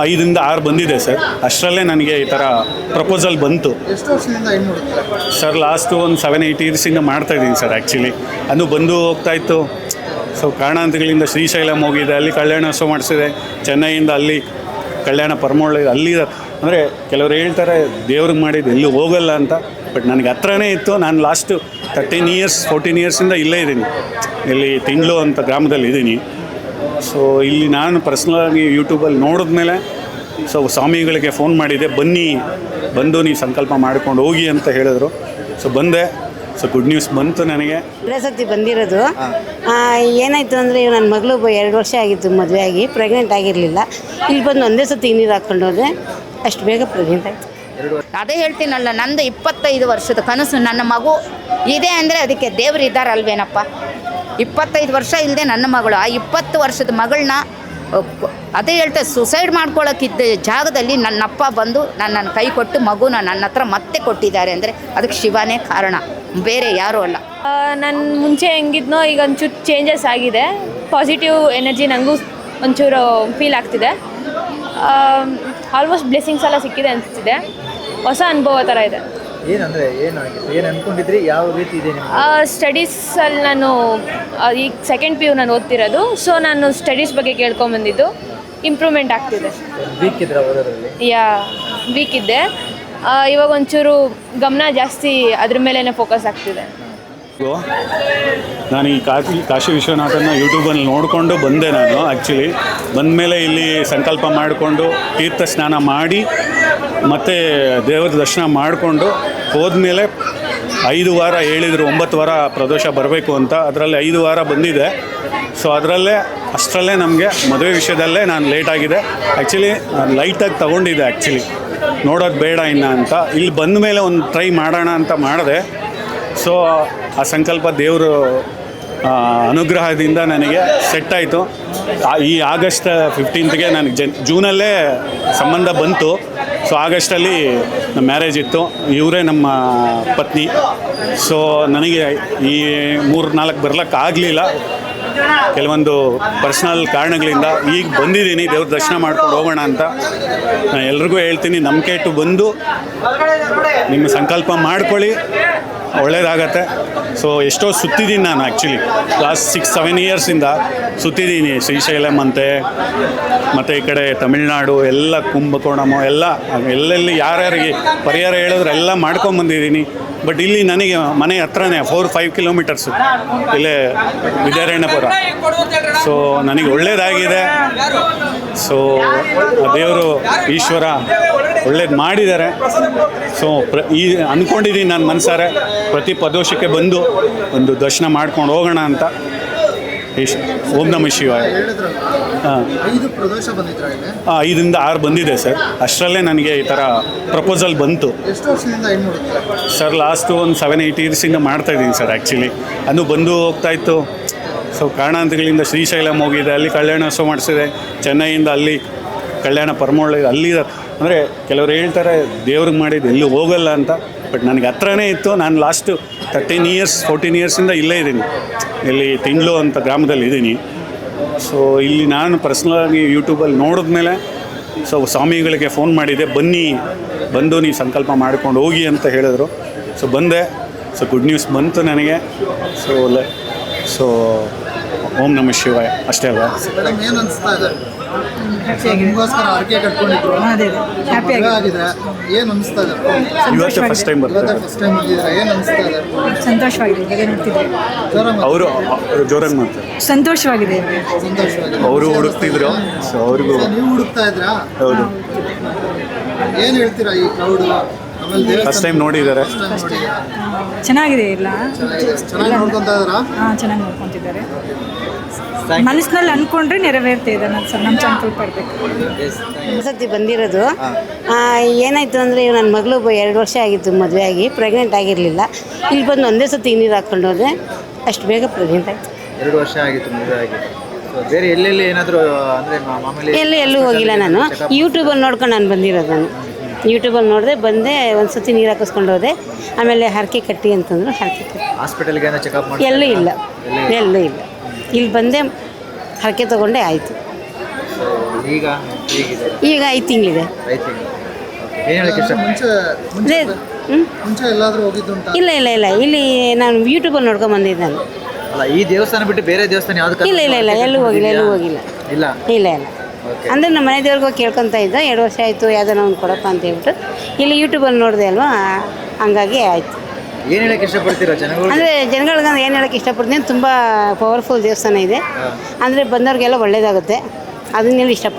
5ರಿಂದ 6 ಬಂದಿದೆ ಸರ್. ಅಷ್ಟರಲ್ಲೇ ನನಗೆ ಈ ಥರ ಪ್ರಪೋಸಲ್ ಬಂತು. ಎಷ್ಟು ವರ್ಷದಿಂದ ಸರ್ ಲಾಸ್ಟು ಒಂದು 7-8 ಇಯರ್ಸಿಂದ ಮಾಡ್ತಾಯಿದ್ದೀನಿ ಸರ್. ಆ್ಯಕ್ಚುಲಿ ಅದು ಬಂದು ಹೋಗ್ತಾಯಿತ್ತು. ಸೊ ಕಾರಣಾಂತರಗಳಿಂದ ಶ್ರೀಶೈಲಂ ಹೋಗಿದೆ, ಅಲ್ಲಿ ಕಲ್ಯಾಣೋತ್ಸವ ಮಾಡಿಸಿದೆ. ಚೆನ್ನೈಯಿಂದ ಅಲ್ಲಿ ಕಲ್ಯಾಣ ಪರಮೋಳ ಅಲ್ಲಿ ಅಂದರೆ ಕೆಲವರು ಹೇಳ್ತಾರೆ ದೇವ್ರಿಗೆ ಮಾಡಿದ್ದು ಎಲ್ಲೂ ಹೋಗಲ್ಲ ಅಂತ. ಬಟ್ ನನಗೆ ಹತ್ರನೇ ಇತ್ತು. ನಾನು ಲಾಸ್ಟು 14 ಇಯರ್ಸಿಂದ ಇಲ್ಲೇ ಇದ್ದೀನಿ. ಇಲ್ಲಿ ತಿಂಡ್ಲು ಅಂತ ಗ್ರಾಮದಲ್ಲಿ ಇದ್ದೀನಿ. ಸೊ ಇಲ್ಲಿ ನಾನು ಪರ್ಸ್ನಲಾಗಿ ಯೂಟ್ಯೂಬಲ್ಲಿ ನೋಡಿದ್ಮೇಲೆ ಸೊ ಸ್ವಾಮಿಗಳಿಗೆ ಫೋನ್ ಮಾಡಿದೆ, ಬಂದು ನೀವು ಸಂಕಲ್ಪ ಮಾಡ್ಕೊಂಡು ಹೋಗಿ ಅಂತ ಹೇಳಿದ್ರು. ಸೊ ಬಂದೆ. ಸೊ ಗುಡ್ ನ್ಯೂಸ್ ಬಂತು ನನಗೆ. ಎರಡೇ ಸತಿ ಬಂದಿರೋದು. ಏನಾಯಿತು ಅಂದರೆ ನನ್ನ ಮಗಳು 2 ವರ್ಷ ಆಗಿತ್ತು ಮದುವೆ ಆಗಿ, ಪ್ರೆಗ್ನೆಂಟ್ ಆಗಿರಲಿಲ್ಲ. ಇಲ್ಲಿ ಬಂದು ಒಂದೇ ಸತಿ ನೀರು ಹಾಕ್ಕೊಂಡು ಹೋದೆ, ಅಷ್ಟು ಬೇಗ ಪ್ರೆಗ್ನೆಂಟ್ ಆಯಿತು. ಅದೇ ಹೇಳ್ತೀನಲ್ಲ, ನಂದು 25 ವರ್ಷದ ಕನಸು. ನನ್ನ ಮಗು ಇದೆ ಅಂದರೆ ಅದಕ್ಕೆ ದೇವರು ಇದ್ದಾರಲ್ವೇನಪ್ಪ. 25 ವರ್ಷ ಇಲ್ಲದೆ ನನ್ನ ಮಗಳು, ಆ 20 ವರ್ಷದ ಮಗಳನ್ನ ಅದೇ ಹೇಳ್ತಾ ಸುಸೈಡ್ ಮಾಡ್ಕೊಳ್ಳೋಕ್ಕಿದ್ದ ಜಾಗದಲ್ಲಿ ನನ್ನಪ್ಪ ಬಂದು ನನ್ನ ಕೈ ಕೊಟ್ಟು ಮಗುನ ನನ್ನ ಹತ್ರ ಮತ್ತೆ ಕೊಟ್ಟಿದ್ದಾರೆ ಅಂದರೆ ಅದಕ್ಕೆ ಶಿವನೇ ಕಾರಣ, ಬೇರೆ ಯಾರೂ ಅಲ್ಲ. ನಾನು ಮುಂಚೆ ಹೆಂಗಿದ್ನೋ ಈಗ ಒಂಚೂರು ಚೇಂಜಸ್ ಆಗಿದೆ. ಪಾಸಿಟಿವ್ ಎನರ್ಜಿ ನನಗೂ ಒಂಚೂರು ಫೀಲ್ ಆಗ್ತಿದೆ. ಆಲ್ಮೋಸ್ಟ್ ಬ್ಲೆಸ್ಸಿಂಗ್ಸ್ ಎಲ್ಲ ಸಿಕ್ಕಿದೆ ಅನಿಸ್ತಿದೆ. ಹೊಸ ಅನುಭವ ಥರ ಇದೆ. ಏನಂದರೆ ಏನು ಅಂದ್ಕೊಂಡಿದ್ರಿ, ಯಾವ ರೀತಿ ಇದೆ? ಸ್ಟಡೀಸಲ್ಲಿ ನಾನು ಈಗ ಸೆಕೆಂಡ್ PU ನಾನು ಓದ್ತಿರೋದು. ಸೊ ನಾನು ಸ್ಟಡೀಸ್ ಬಗ್ಗೆ ಕೇಳ್ಕೊಂಬಂದಿದ್ದು. ಇಂಪ್ರೂವ್ಮೆಂಟ್ ಆಗ್ತಿದೆ. ವೀಕ್ ಇದ್ರೆ ಓದೋದ್ರಲ್ಲಿ? ವೀಕ್ ಇದ್ದೆ. ಇವಾಗ ಒಂಚೂರು ಗಮನ ಜಾಸ್ತಿ ಅದ್ರ ಮೇಲೇ ಫೋಕಸ್ ಆಗ್ತಿದೆ. ನಾನು ಈ ಕಾಶಿ ವಿಶ್ವನಾಥನ ಯೂಟ್ಯೂಬಲ್ಲಿ ನೋಡಿಕೊಂಡು ಬಂದೆ. ನಾನು ಆ್ಯಕ್ಚುಲಿ ಬಂದಮೇಲೆ ಇಲ್ಲಿ ಸಂಕಲ್ಪ ಮಾಡಿಕೊಂಡು ತೀರ್ಥ ಸ್ನಾನ ಮಾಡಿ ಮತ್ತು ದೇವರ ದರ್ಶನ ಮಾಡಿಕೊಂಡು ಹೋದ್ಮೇಲೆ 5 ವಾರ ಹೇಳಿದರು, 9 ವಾರ ಪ್ರದೋಷ ಬರಬೇಕು ಅಂತ. ಅದರಲ್ಲಿ 5 ವಾರ ಬಂದಿದೆ. ಸೊ ಅಷ್ಟರಲ್ಲೇ ನಮಗೆ ಮದುವೆ ವಿಷಯದಲ್ಲೇ ನಾನು ಲೇಟಾಗಿದೆ. ಆ್ಯಕ್ಚುಲಿ ಲೈಟಾಗಿ ತೊಗೊಂಡಿದ್ದೆ, ಆ್ಯಕ್ಚುಲಿ ನೋಡೋದು ಬೇಡ ಇನ್ನು ಅಂತ. ಇಲ್ಲಿ ಬಂದ ಮೇಲೆ ಒಂದು ಟ್ರೈ ಮಾಡೋಣ ಅಂತ ಮಾಡಿದೆ. ಸೊ ಆ ಸಂಕಲ್ಪ ದೇವರು ಅನುಗ್ರಹದಿಂದ ನನಗೆ ಸೆಟ್ ಆಯಿತು. ಈ ಆಗಸ್ಟ್ 15ಗೆ ನನಗೆ ಜೂನಲ್ಲೇ ಸಂಬಂಧ ಬಂತು. ಸೊ ಆಗಸ್ಟಲ್ಲಿ ನಮ್ಮ ಮ್ಯಾರೇಜ್ ಇತ್ತು. ಇವರೇ ನಮ್ಮ ಪತ್ನಿ. ಸೊ ನನಗೆ ಈ 3-4 ಬರಲಿಕ್ಕಾಗಲಿಲ್ಲ, ಕೆಲವೊಂದು ಪರ್ಸ್ನಲ್ ಕಾರಣಗಳಿಂದ. ಈಗ ಬಂದಿದ್ದೀನಿ ದೇವ್ರ ದರ್ಶನ ಮಾಡ್ಕೊಂಡು ಹೋಗೋಣ ಅಂತ. ನಾನು ಎಲ್ರಿಗೂ ಹೇಳ್ತೀನಿ, ನಂಬಿಕೆ ಇಟ್ಟು ಬಂದು ನಿಮ್ಮ ಸಂಕಲ್ಪ ಮಾಡ್ಕೊಳ್ಳಿ, ಒಳ್ಳೆಯದಾಗತ್ತೆ. ಸೊ ಎಷ್ಟೋ ಸುತ್ತಿದ್ದೀನಿ ನಾನು. Actually last 6-7 ಇಯರ್ಸಿಂದ ಸುತ್ತಿದ್ದೀನಿ. ಶ್ರೀಶೈಲಂ ಮತ್ತು ಈ ಕಡೆ ತಮಿಳ್ನಾಡು ಎಲ್ಲ, ಕುಂಭಕೋಣಮು ಎಲ್ಲ, ಎಲ್ಲೆಲ್ಲಿ ಯಾರ್ಯಾರಿಗೆ ಪರಿಹಾರ ಹೇಳಿದ್ರೆ ಎಲ್ಲ ಮಾಡ್ಕೊಂಬಂದಿದ್ದೀನಿ. ಬಟ್ ಇಲ್ಲಿ ನನಗೆ ಮನೆ ಹತ್ರನೇ 4-5 ಕಿಲೋಮೀಟರ್ಸು ಇಲ್ಲೇ ವಿದ್ಯಾರಣ್ಯಪುರ. ಸೊ ನನಗೆ ಒಳ್ಳೆಯದಾಗಿದೆ. ಸೊ ದೇವರು ಈಶ್ವರ ಒಳ್ಳೇದು ಮಾಡಿದ್ದಾರೆ. ಸೊ ಈ ಅಂದ್ಕೊಂಡಿದ್ದೀನಿ ನಾನು ಮನಸಾರೆ ಪ್ರತಿ ಪ್ರದೋಷಕ್ಕೆ ಬಂದು ಒಂದು ದರ್ಶನ ಮಾಡ್ಕೊಂಡು ಹೋಗೋಣ ಅಂತ. ಓಂ ನಮಃ ಶಿವಾಯ. 5ರಿಂದ 6 ಬಂದಿದೆ ಸರ್. ಅಷ್ಟರಲ್ಲೇ ನನಗೆ ಈ ಥರ ಪ್ರಪೋಸಲ್ ಬಂತು. ಎಷ್ಟು ವರ್ಷದಿಂದ ಸರ್ ಲಾಸ್ಟು ಒಂದು 7-8 ಇಯರ್ಸಿಂದ ಮಾಡ್ತಾಯಿದ್ದೀನಿ ಸರ್. ಆ್ಯಕ್ಚುಲಿ ಅದು ಬಂದು ಹೋಗ್ತಾಯಿತ್ತು. ಸೊ ಕಾರಣಾಂತರಗಳಿಂದ ಶ್ರೀಶೈಲಂ ಹೋಗಿದೆ, ಅಲ್ಲಿ ಕಲ್ಯಾಣೋತ್ಸವ ಮಾಡಿಸಿದೆ. ಚೆನ್ನೈಯಿಂದ ಅಲ್ಲಿ ಕಲ್ಯಾಣ ಪರಮೋಳ ಅಲ್ಲಿ ಅಂದರೆ ಕೆಲವರು ಹೇಳ್ತಾರೆ ದೇವ್ರಿಗೆ ಮಾಡಿದ್ದು ಎಲ್ಲೂ ಹೋಗಲ್ಲ ಅಂತ. ಬಟ್ ನನಗೆ ಹತ್ರನೇ ಇತ್ತು. ನಾನು ಲಾಸ್ಟು 14 ಇಯರ್ಸಿಂದ ಇಲ್ಲೇ ಇದ್ದೀನಿ. ಇಲ್ಲಿ ತಿಂಡ್ಲು ಅಂತ ಗ್ರಾಮದಲ್ಲಿ ಇದ್ದೀನಿ. ಸೊ ಇಲ್ಲಿ ನಾನು ಪರ್ಸ್ನಲಾಗಿ ಯೂಟ್ಯೂಬಲ್ಲಿ ನೋಡಿದ್ಮೇಲೆ ಸೊ ಸ್ವಾಮಿಗಳಿಗೆ ಫೋನ್ ಮಾಡಿದೆ, ಬಂದು ನೀವು ಸಂಕಲ್ಪ ಮಾಡ್ಕೊಂಡು ಹೋಗಿ ಅಂತ ಹೇಳಿದ್ರು. ಸೊ ಬಂದೆ. ಸೊ ಗುಡ್ ನ್ಯೂಸ್ ಬಂತು ನನಗೆ. ಸೊ ಓಂ ನಮಃ ಶಿವಾಯ. ಅಷ್ಟೇ ಅಲ್ವಾ? ಏನು ಅನಿಸ್ತಾ ಇದೆ? ನಿಮಗೋಸ್ಕರ ಅರ್ಕೆ ಕಟ್ಕೊಂಡಿದ್ರು, ಆಗಿದೆ. ಏನು ಅನಿಸ್ತಾ ಇದೆ? ಇವತ್ತೇ ಫಸ್ಟ್ ಟೈಮ್ ಬರ್ತಾರೆ. ಏನು ಅನಿಸ್ತಾ ಇದೆ? ಸಂತೋಷವಾಗಿದೆ. ಅವರು ಜೋರಾಗಿ ಮಾಡ್ತಾರೆ. ಸಂತೋಷವಾಗಿದೆ. ಅವರು ಹುಡುಕ್ತಿದ್ರು. ಸೊ ಅವ್ರಿಗೂ ನೀವು ಹುಡುಕ್ತಾ ಇದ್ರಾ? ಹೌದು. ಏನು ಹೇಳ್ತೀರಾ ಈ ಕ್ರೌಡ್? ಫಸ್ಟ್ ಟೈಮ್ ನೋಡಿದ್ದಾರೆ. ಚೆನ್ನಾಗಿದೆ. ಇಲ್ಲ ಚೆನ್ನಾಗಿ ನೋಡ್ಕೊತಾ ಇದ್ದಾರಾ? ಚೆನ್ನಾಗಿ ನೋಡ್ಕೊತಿದ್ದಾರೆ. ಮನಸ್ಸಿನಲ್ಲಿ ಅಂದ್ಕೊಂಡ್ರೆ ನೆರವೇರ್ತಾ ಇದೆ. ನಮ್ಮ ಸಂಕಲ್ಪ ಪಡಬೇಕು. ಸತಿ ಬಂದಿರೋದು. ಏನಾಯಿತು ಅಂದರೆ ನನ್ನ ಮಗಳು 2 ವರ್ಷ ಆಗಿತ್ತು ಮದುವೆ ಆಗಿ, ಪ್ರೆಗ್ನೆಂಟ್ ಆಗಿರಲಿಲ್ಲ. ಇಲ್ಲಿ ಬಂದು ಒಂದೇ ಸತಿ ನೀರು ಹಾಕ್ಕೊಂಡು ಹೋದೆ, ಅಷ್ಟು ಬೇಗ ಪ್ರೆಗ್ನೆಂಟ್ ಆಯಿತು. 2 ವರ್ಷ ಆಗಿತ್ತು ಮದುವೆ ಆಗಿ. ಬೇರೆ ಎಲ್ಲೆಲ್ಲಿ ಏನಾದರೂ ಅಂದರೆ ಮಾಮೂಲಿ ಎಲ್ಲೂ ಹೋಗಿಲ್ಲ. ನಾನು ಯೂಟ್ಯೂಬಲ್ಲಿ ನೋಡ್ಕೊಂಡು ನಾನು ಬಂದಿರೋದು. ನಾನು ಯೂಟ್ಯೂಬಲ್ಲಿ ನೋಡಿದೆ, ಬಂದೆ, ಒಂದು ಸತಿ ನೀರು ಹಾಕಿಸ್ಕೊಂಡು ಹೋದೆ. ಆಮೇಲೆ ಹರಕೆ ಕಟ್ಟಿ ಅಂತಂದರು, ಹರಕೆ ಕಟ್ಟಿ. ಹಾಸ್ಪಿಟಲ್ಗೆ ಚೆಕಪ್ ಮಾಡಿ ಎಲ್ಲೂ ಇಲ್ಲ. ಇಲ್ಲಿ ಬಂದೆ, ಹರಕೆ ತೊಗೊಂಡೆ ಆಯಿತು. ಈಗ ಹೇಗಿದೆ? ಈಗ 5 ತಿಂಗಳಿದೆ. 5 ತಿಂಗಳು. ಏನು ಹೇಳಕ್ಕೆ ಇಷ್ಟ? ಅದೇ ಮುಂಚೆ ಎಲ್ಲಾದ್ರೂ ಹೋಗಿದ್ದು ಉಂಟಾ? ಇಲ್ಲ ಇಲ್ಲ ಇಲ್ಲ ಇಲ್ಲಿ ನಾನು ಯೂಟ್ಯೂಬಲ್ಲಿ ನೋಡ್ಕೊಂಡು ಬಂದಿದ್ದೆ ನಾನು. ಅಲ್ಲ, ಈ ದೇವಸ್ಥಾನ ಬಿಟ್ಟು ಬೇರೆ ದೇವಸ್ಥಾನ ಯಾವ್ದು? ಇಲ್ಲ ಇಲ್ಲ ಇಲ್ಲ ಎಲ್ಲೂ ಹೋಗಿಲ್ಲ ಎಲ್ಲೂ ಹೋಗಿಲ್ಲ. ಇಲ್ಲ. ಇಲ್ಲ ಇಲ್ಲ ಅಂದರೆ ನಮ್ಮ ಮನೆ ದೇವ್ರಿಗೆ ಹೋಗಿ ಕೇಳ್ಕೊತಾ ಇದ್ದೆ. 2 ವರ್ಷ ಆಯಿತು ಯಾವುದೋ ಒಂದು ಕೊಡಪ್ಪ ಅಂತ ಹೇಳ್ಬಿಟ್ಟು ಇಲ್ಲಿ ಯೂಟ್ಯೂಬಲ್ಲಿ ನೋಡಿದೆ ಅಲ್ವಾ, ಹಂಗಾಗಿ ಆಯಿತು. ಏನು ಹೇಳಕ್ಕೆ ಇಷ್ಟಪಡ್ತೀರಾ ಜನಗಳು? ಅಂದರೆ ಜನಗಳಿಗೆ ಏನು ಹೇಳೋಕ್ಕೆ ಇಷ್ಟಪಡ್ತೀನಿ, ತುಂಬ ಪವರ್ಫುಲ್ ದೇವಸ್ಥಾನ ಇದೆ. ಅಂದರೆ ಬಂದವ್ರಿಗೆಲ್ಲ ಒಳ್ಳೆಯದಾಗುತ್ತೆ, ಅದನ್ನೆಲ್ಲ ಇಷ್ಟಪಡ್ತೀನಿ.